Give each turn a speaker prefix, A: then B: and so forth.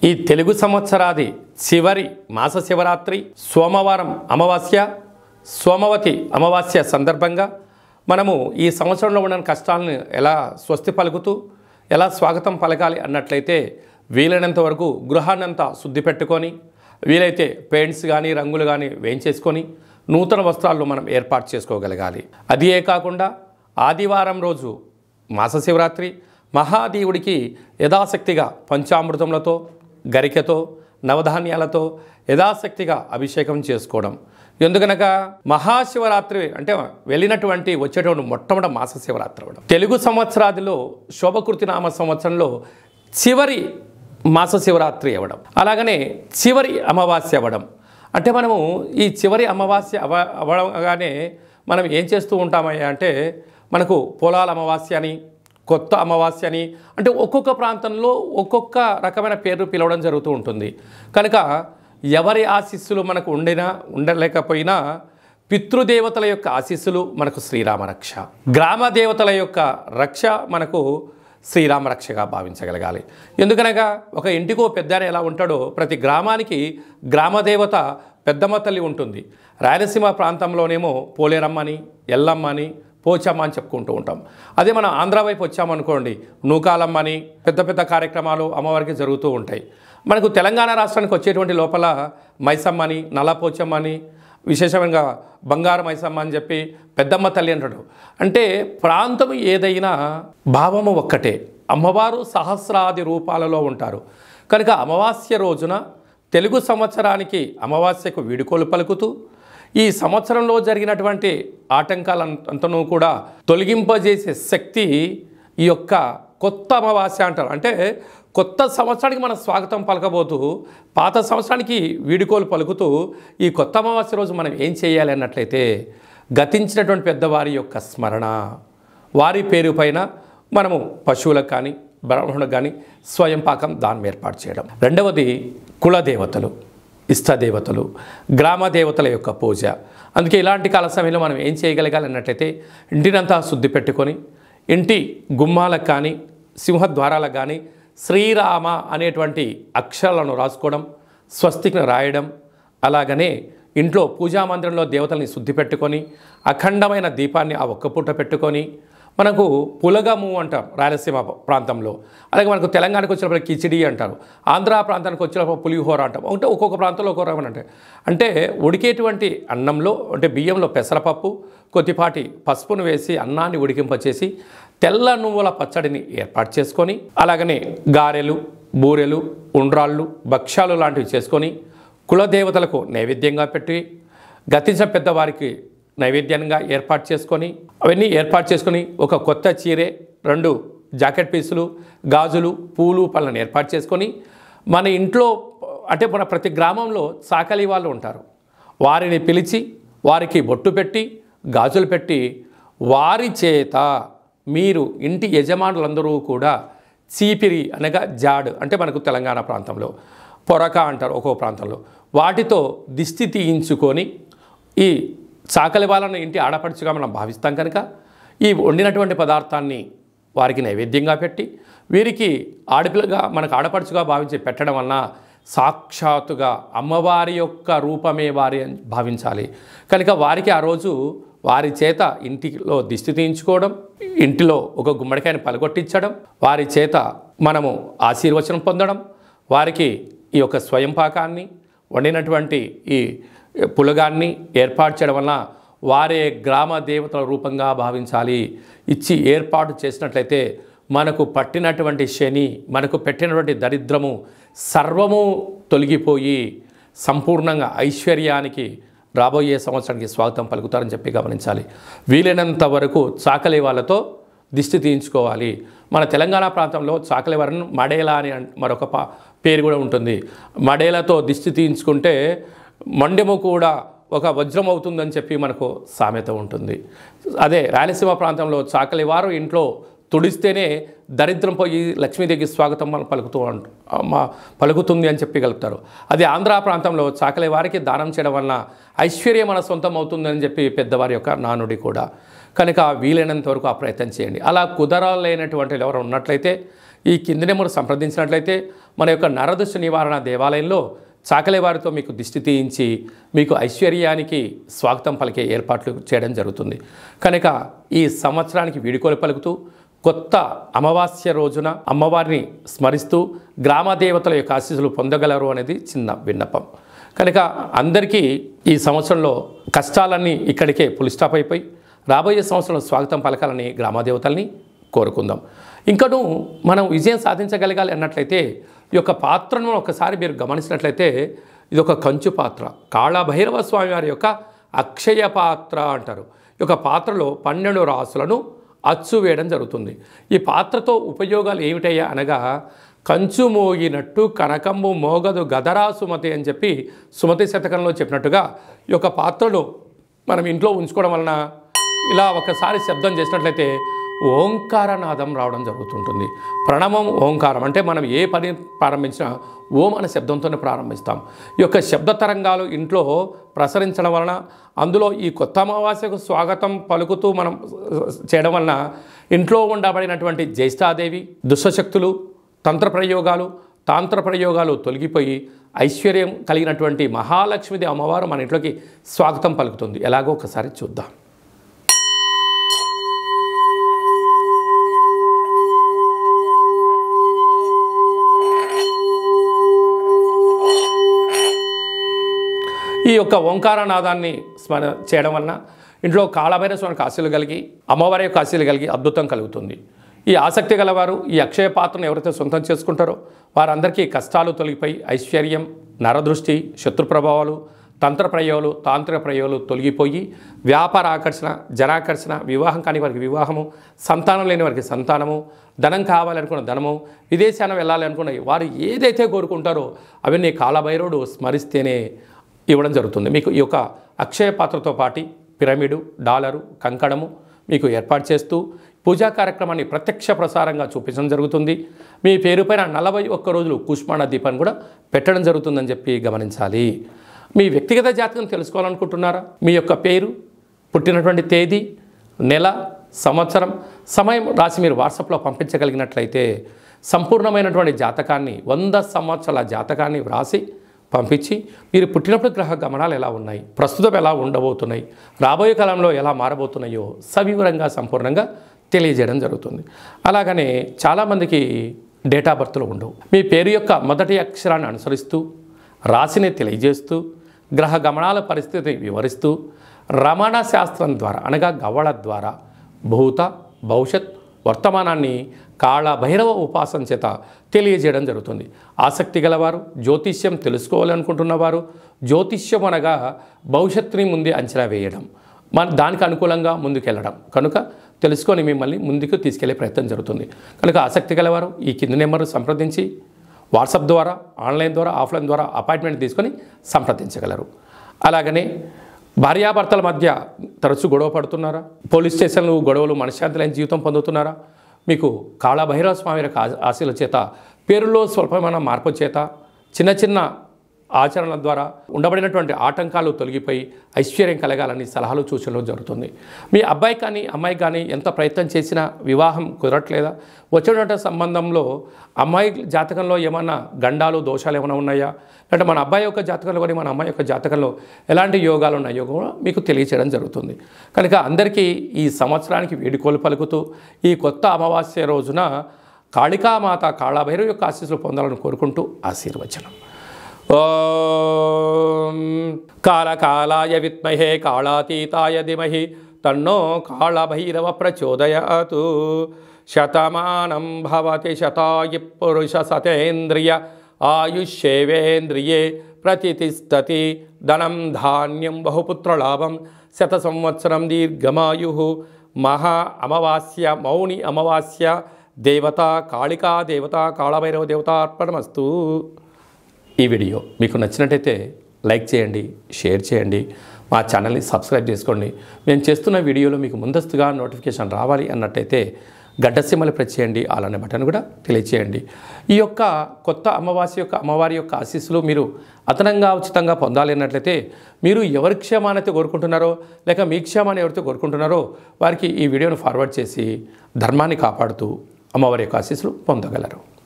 A: ఈ తెలుగు సంవత్సరాది చివరి మాస శివరాత్రి సోమవారం అమావాస్య, సోమవతి అమావాస్య సందర్భంగా మనము ఈ సంవత్సరంలో ఉన్న కష్టాలను ఎలా స్వస్తి పలుకుతూ ఎలా స్వాగతం పలకాలి అన్నట్లయితే వీలైనంత వరకు గృహాన్నంతా శుద్ధి పెట్టుకొని వీలైతే పెయింట్స్ కానీ రంగులు కానీ వేయించేసుకొని నూతన వస్త్రాలను మనం ఏర్పాటు చేసుకోగలగాలి. అదే కాకుండా ఆదివారం రోజు మాస శివరాత్రి మహాదేవుడికి యథాశక్తిగా పంచామృతములతో గరికెతో నవధాన్యాలతో యథాశక్తిగా అభిషేకం చేసుకోవడం. ఎందుకనగా మహాశివరాత్రి అంటే వెళ్ళినటువంటి వచ్చేటువంటి మొట్టమొదటి మాస శివరాత్రి అవ్వడం. తెలుగు సంవత్సరాదిలో శోభకృతి నామ సంవత్సరంలో చివరి మాస శివరాత్రి అవ్వడం, అలాగనే చివరి అమావాస్య అవ్వడం. అంటే మనము ఈ చివరి అమావాస్య అవ్వగానే మనం ఏం చేస్తూ ఉంటామయ్యా అంటే మనకు పొలాల అమావాస్య అని, కొత్త అమావాస్య అని, అంటే ఒక్కొక్క ప్రాంతంలో ఒక్కొక్క రకమైన పేర్లు పిలవడం జరుగుతూ ఉంటుంది. కనుక ఎవరి ఆశీస్సులు మనకు ఉండలేకపోయినా పితృదేవతల యొక్క ఆశీస్సులు మనకు శ్రీరామ రక్ష, గ్రామ దేవతల యొక్క రక్ష మనకు శ్రీరామ రక్షగా భావించగలగాలి. ఎందుకనగా ఒక ఇంటికో పెద్ద ఎలా ఉంటాడో ప్రతి గ్రామానికి గ్రామదేవత పెద్దమ్మ తల్లి ఉంటుంది. రాయలసీమ ప్రాంతంలోనేమో పోలేరమ్మ అని, ఎల్లమ్మ అని, పోచమ్మ అని చెప్పుకుంటూ ఉంటాం. అదే మనం ఆంధ్ర వైపు వచ్చామనుకోండి నూకాలమ్మ అని పెద్ద పెద్ద కార్యక్రమాలు అమ్మవారికి జరుగుతూ ఉంటాయి. మనకు తెలంగాణ రాష్ట్రానికి వచ్చేటువంటి లోపల మైసమ్మ అని, నల్లపోచమ్మ అని, విశేషంగా బంగారు మైసమ్మ అని చెప్పి పెద్దమ్మ తల్లి అంటాడు. అంటే ప్రాంతం ఏదైనా భావము ఒక్కటే, అమ్మవారు సహస్రాది రూపాలలో ఉంటారు. కనుక అమావాస్య రోజున తెలుగు సంవత్సరానికి అమావాస్యకు వీడుకోలు పలుకుతూ ఈ సంవత్సరంలో జరిగినటువంటి ఆటంకాలంతనూ కూడా తొలగింపజేసే శక్తి ఈ యొక్క కొత్త అమావాస్య అంటారు. అంటే కొత్త సంవత్సరానికి మనం స్వాగతం పలకబోతూ పాత సంవత్సరానికి వీడుకోలు పలుకుతూ ఈ కొత్త అమావాస్య రోజు మనం ఏం చేయాలి అన్నట్లయితే గతించినటువంటి పెద్దవారి యొక్క స్మరణ, వారి పేరు పైన మనము పశువులకు కానీ బ్రాహ్మణులకు కానీ స్వయం పాకం దానం ఏర్పాటు చేయడం. రెండవది కులదేవతలు, ఇష్టదేవతలు, గ్రామ దేవతల యొక్క పూజ. అందుకే ఇలాంటి కాల సమయంలో మనం ఏం చేయగలగాలి అన్నట్లయితే ఇంటినంతా శుద్ధి పెట్టుకొని ఇంటి గుమ్మాలకు కానీ సింహద్వారాలకు కానీ శ్రీరామ అనేటువంటి అక్షరాలను రాసుకోవడం, స్వస్తికి రాయడం. అలాగనే ఇంట్లో పూజామందిరంలో దేవతల్ని శుద్ధి పెట్టుకొని అఖండమైన దీపాన్ని ఆ ఒక్క పూట పెట్టుకొని మనకు పులగము అంటాం రాయలసీమ ప్రాంతంలో, అలాగే మనకు తెలంగాణకు వచ్చినప్పుడు కిచిడి అంటారు, ఆంధ్ర ప్రాంతానికి వచ్చినప్పుడు పులిహోర అంటాం. అంటే ఒక్కొక్క ప్రాంతంలో ఒక్కొక్క రకం అంటే ఉడికేటువంటి అన్నంలో అంటే బియ్యంలో పెసరపప్పు కొద్దిపాటి పసుపును వేసి అన్నాన్ని ఉడికింపచేసి తెల్ల నువ్వుల పచ్చడిని ఏర్పాటు చేసుకొని అలాగనే గారెలు, బూరెలు, ఉండ్రాళ్ళు, భక్ష్యాలు లాంటివి చేసుకొని కులదేవతలకు నైవేద్యంగా పెట్టి గతించిన పెద్దవారికి నైవేద్యంగా ఏర్పాటు చేసుకొని అవన్నీ ఏర్పాటు చేసుకొని ఒక కొత్త చీరే, 2 జాకెట్ పీసులు, గాజులు, పూలు, పళ్ళను ఏర్పాటు చేసుకొని మన ఇంట్లో అంటే మన ప్రతి గ్రామంలో సాకలి వాళ్ళు ఉంటారు, వారిని పిలిచి వారికి బొట్టు పెట్టి గాజులు పెట్టి వారి చేత మీరు ఇంటి యజమానులందరూ కూడా చీపిరి అనగా జాడు అంటే మనకు తెలంగాణ ప్రాంతంలో పొరక అంటారు ఒక్కో ప్రాంతంలో, వాటితో దిష్టి తీయించుకొని ఈ చాకలి వాళ్ళను ఇంటి ఆడపడుచుగా మనం భావిస్తాం కనుక ఈ వండినటువంటి పదార్థాన్ని వారికి నైవేద్యంగా పెట్టి వీరికి ఆడపిల్లగా మనకు ఆడపడుచుగా భావించి పెట్టడం వలన సాక్షాత్తుగా అమ్మవారి యొక్క రూపమే వారి భావించాలి. కనుక వారికి ఆ రోజు వారి చేత ఇంటిలో దిష్టి తీయించుకోవడం, ఇంటిలో ఒక గుమ్మడికాయని పలగొట్టించడం, వారి చేత మనము ఆశీర్వచనం పొందడం, వారికి ఈ యొక్క స్వయం పాకాన్ని వండినటువంటి ఈ పులగాన్ని ఏర్పాటు చేయడం వలన వారే గ్రామ దేవతల రూపంగా భావించాలి. ఇచ్చి ఏర్పాటు చేసినట్లయితే మనకు పట్టినటువంటి శని, మనకు పెట్టినటువంటి దరిద్రము సర్వము తొలగిపోయి సంపూర్ణంగా ఐశ్వర్యానికి రాబోయే సంవత్సరానికి స్వాగతం పలుకుతారని చెప్పి గమనించాలి. వీలైనంత వరకు చాకలి వాళ్ళతో దిష్టి తీయించుకోవాలి. మన తెలంగాణ ప్రాంతంలో చాకలి వారిని మడేలా అని మరొక పేరు కూడా ఉంటుంది. మడేలతో దిష్టి తీయించుకుంటే మండెము కూడా ఒక వజ్రం అవుతుందని చెప్పి మనకు సామెత ఉంటుంది. అదే రాయలసీమ ప్రాంతంలో చాకలి వారు ఇంట్లో తుడిస్తేనే దరిద్రం పోయి లక్ష్మీదేవికి స్వాగతం మనం పలుకుతుంది అని చెప్పి గలుపుతారు. అది ఆంధ్ర ప్రాంతంలో చాకలి వారికి దానం చేయడం వలన ఐశ్వర్యం మన సొంతం అవుతుందని చెప్పి పెద్దవారి యొక్క నానుడి కూడా. కనుక వీలైనంత వరకు ఆ ప్రయత్నం చేయండి. అలా కుదరలేనటువంటి ఎవరు ఉన్నట్లయితే ఈ కింది నెంబర్ సంప్రదించినట్లయితే మన యొక్క నరదృష్టి నివారణ దేవాలయంలో చాకలి వారితో మీకు దిష్టి తీయించి మీకు ఐశ్వర్యానికి స్వాగతం పలికే ఏర్పాట్లు చేయడం జరుగుతుంది. కనుక ఈ సంవత్సరానికి వీడుకోలు పలుకుతూ కొత్త అమావాస్య రోజున అమ్మవారిని స్మరిస్తూ గ్రామ దేవతల యొక్క ఆశీస్సులు పొందగలరు అనేది చిన్న విన్నపం. కనుక అందరికీ ఈ సంవత్సరంలో కష్టాలన్నీ ఇక్కడికే పులి స్టాప్ అయిపోయి రాబోయే సంవత్సరంలో స్వాగతం పలకాలని గ్రామదేవతల్ని కోరుకుందాం. ఇంకనూ మనం విజయం సాధించగలగాలి అన్నట్లయితే ఈ యొక్క పాత్రను ఒకసారి మీరు గమనించినట్లయితే ఇది ఒక కంచు పాత్ర, కాళభైరవ స్వామి వారి యొక్క అక్షయ పాత్ర అంటారు. ఈ యొక్క పాత్రలో 12 రాసులను అచ్చు వేయడం జరుగుతుంది. ఈ పాత్రతో ఉపయోగాలు ఏమిటయ్యా అనగా కంచు మోగినట్టు కనకంబు మోగదు గదరా సుమతి అని చెప్పి సుమతి శతకంలో చెప్పినట్టుగా ఈ యొక్క పాత్రను మనం ఇంట్లో ఉంచుకోవడం వలన ఇలా ఒకసారి శబ్దం చేసినట్లయితే ఓంకారనాదం రావడం జరుగుతుంటుంది. ప్రణవం ఓంకారం అంటే మనం ఏ పని ప్రారంభించినా ఓం అనే శబ్దంతోనే ప్రారంభిస్తాం. ఈ యొక్క శబ్ద తరంగాలు ఇంట్లో ప్రసరించడం వలన అందులో ఈ కొత్త అమావాస్యకు స్వాగతం పలుకుతూ మనం చేయడం వలన ఇంట్లో ఉండబడినటువంటి జ్యేష్ఠాదేవి దుష్టశక్తులు తాంత్ర ప్రయోగాలు తొలగిపోయి ఐశ్వర్యం కలిగినటువంటి మహాలక్ష్మిది అమ్మవారు మన ఇంట్లోకి స్వాగతం పలుకుతుంది. ఎలాగో ఒకసారి చూద్దాం. ఈ యొక్క ఓంకారనాదాన్ని స్మరణ చేయడం వలన ఇంట్లో కాళభైరవ స్వామికి ఆశీలు కలిగి అమ్మవారి యొక్క ఆశీలు కలిగి అద్భుతం కలుగుతుంది. ఈ ఆసక్తి గలవారు ఈ అక్షయ పాత్రను ఎవరైతే సొంతం చేసుకుంటారో వారందరికీ కష్టాలు తొలగిపోయి ఐశ్వర్యం, నరదృష్టి, శత్రు ప్రభావాలు, తాంత్రిక ప్రయోగాలు తొలగిపోయి వ్యాపార ఆకర్షణ, జనాకర్షణ, వివాహం కాని వారికి వివాహము, సంతానం లేని వారికి సంతానము, ధనం కావాలనుకున్న ధనము, విదేశాన వెళ్ళాలి అనుకున్న వారు ఏదైతే కోరుకుంటారో అవన్నీ కాళభైరవుడు స్మరిస్తేనే ఇవ్వడం జరుగుతుంది. మీకు ఈ యొక్క అక్షయ పాత్రతో పాటు పిరమిడు, డాలరు, కంకణము మీకు ఏర్పాటు చేస్తూ పూజా కార్యక్రమాన్ని ప్రత్యక్ష ప్రసారంగా చూపించడం జరుగుతుంది. మీ పేరు పైన 41 రోజులు కుష్మాండ దీపాన్ని కూడా పెట్టడం జరుగుతుందని చెప్పి గమనించాలి. మీ వ్యక్తిగత జాతకం తెలుసుకోవాలనుకుంటున్నారా? మీ యొక్క పేరు, పుట్టినటువంటి తేదీ, నెల, సంవత్సరం, సమయం రాసి మీరు వాట్సాప్లో పంపించగలిగినట్లయితే సంపూర్ణమైనటువంటి జాతకాన్ని 100 సంవత్సరాల జాతకాన్ని వ్రాసి పంపించి మీరు పుట్టినప్పుడు గ్రహ గమనాలు ఎలా ఉన్నాయి, ప్రస్తుతం ఎలా ఉండబోతున్నాయి, రాబోయే కాలంలో ఎలా మారబోతున్నాయో సవివరంగా సంపూర్ణంగా తెలియజేయడం జరుగుతుంది. అలాగనే చాలామందికి డేట్ ఆఫ్ బర్త్లు ఉండవు. మీ పేరు యొక్క మొదటి అక్షరాన్ని అనుసరిస్తూ రాశిని తెలియజేస్తూ గ్రహ గమనాల పరిస్థితిని వివరిస్తూ రమణ శాస్త్రం ద్వారా అనగా గవ్వళ ద్వారా భూత, భవిష్యత్, వర్తమానాన్ని కాళభైరవ ఉపాసన చేత తెలియజేయడం జరుగుతుంది. ఆసక్తి గలవారు, జ్యోతిష్యం తెలుసుకోవాలనుకుంటున్నవారు, జ్యోతిష్యం అనగా భవిష్యత్తుని ముందే అంచనా వేయడం, దానికి అనుకూలంగా ముందుకెళ్ళడం కనుక తెలుసుకొని మిమ్మల్ని ముందుకు తీసుకెళ్లే ప్రయత్నం జరుగుతుంది. కనుక ఆసక్తి గలవారు ఈ కింది నెంబర్ సంప్రదించి వాట్సాప్ ద్వారా, ఆన్లైన్ ద్వారా, ఆఫ్లైన్ ద్వారా అపాయింట్మెంట్ తీసుకొని సంప్రదించగలరు. అలాగనే భార్యాభర్తల మధ్య తరచూ గొడవ పడుతున్నారా? పోలీస్ స్టేషన్లు గొడవలు మనశ్శాంతి లేని జీవితం పొందుతున్నారా? మీకు కాళభైరవ స్వామి యొక్క ఆశీల చేత పేరులో స్వల్పమైన మార్పు చేత చిన్న చిన్న ఆచరణల ద్వారా ఉండబడినటువంటి ఆటంకాలు తొలగిపోయి ఐశ్వర్యం కలగాలని సలహాలు సూచనలు జరుగుతుంది. మీ అబ్బాయి కానీ అమ్మాయి కానీ ఎంత ప్రయత్నం చేసినా వివాహం కుదరట్లేదా? వచ్చినటువంటి సంబంధంలో అమ్మాయి జాతకంలో ఏమన్నా గండాలు, దోషాలు ఏమైనా ఉన్నాయా? అంటే మన అబ్బాయి యొక్క జాతకంలో కానీ మన అమ్మాయి యొక్క జాతకంలో ఎలాంటి యోగాలు ఉన్నాయో కూడా మీకు తెలియచేయడం జరుగుతుంది. కనుక అందరికీ ఈ సంవత్సరానికి వేడుకోలు పలుకుతూ ఈ కొత్త అమావాస్య రోజున కాళికామాత కాళభైరవ యొక్క ఆశీస్సులు పొందాలని కోరుకుంటూ ఆశీర్వచనం. ఓం కాళకాలాయ విద్మహే కాళాతీతాయ ధీమహి తన్నో కాళభైరవ ప్రచోదయాతు. శతమానం భవతి శతాయు పురుష సతేంద్రియ ఆయుష్యేవేంద్రియే ప్రతిష్టతి. ధనం ధాన్యం బహుపుత్రలాభం శత సంవత్సరం దీర్ఘమాయు. మహా అమావాస్య, మౌని అమావాస్య, దేవత కాళికా దేవత, కాళభైరవ దేవత అర్పణమస్తు. ఈ వీడియో మీకు నచ్చినట్టయితే లైక్ చేయండి, షేర్ చేయండి, మా ఛానల్ని సబ్స్క్రైబ్ చేసుకోండి. మేము చేస్తున్న వీడియోలో మీకు ముందస్తుగా నోటిఫికేషన్ రావాలి అన్నట్టయితే గడ్డ సింబల్ ప్రెస్ చేయండి, అలానే బటన్ కూడా తెలియచేయండి. ఈ యొక్క కొత్త అమావాస్య యొక్క అమ్మవారి యొక్క ఆశీస్సులు మీరు అదనంగా ఉచితంగా పొందాలి అన్నట్లయితే మీరు ఎవరి క్షేమాన్ని కోరుకుంటున్నారో లేక మీ క్షేమాన్ని ఎవరితో కోరుకుంటున్నారో వారికి ఈ వీడియోను ఫార్వర్డ్ చేసి ధర్మాన్ని కాపాడుతూ అమ్మవారి యొక్క ఆశీస్సులు పొందగలరు.